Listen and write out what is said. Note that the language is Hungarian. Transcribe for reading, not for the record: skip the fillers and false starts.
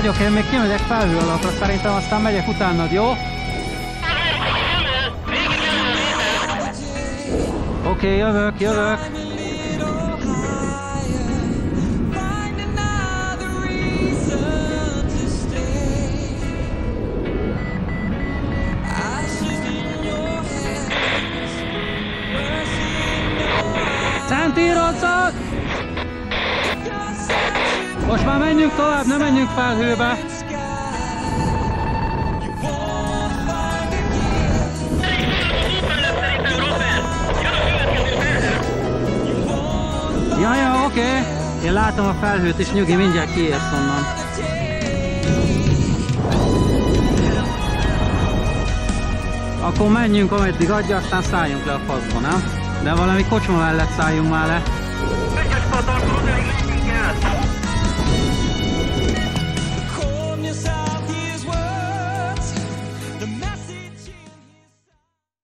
vagyok, én még kimegyek felhő alapra, szerintem aztán megyek utánad, jó? Oké, jövök. Centírozzak! Most már menjünk tovább, ne menjünk felhőbe! Ja, oké. Én látom a felhőt is, nyugi, mindjárt kiérsz onnan. Akkor menjünk, ameddig adja, aztán szálljunk le a faszba, nem? De valami kocsma mellett szálljunk már le. Egyes patartól, de így el!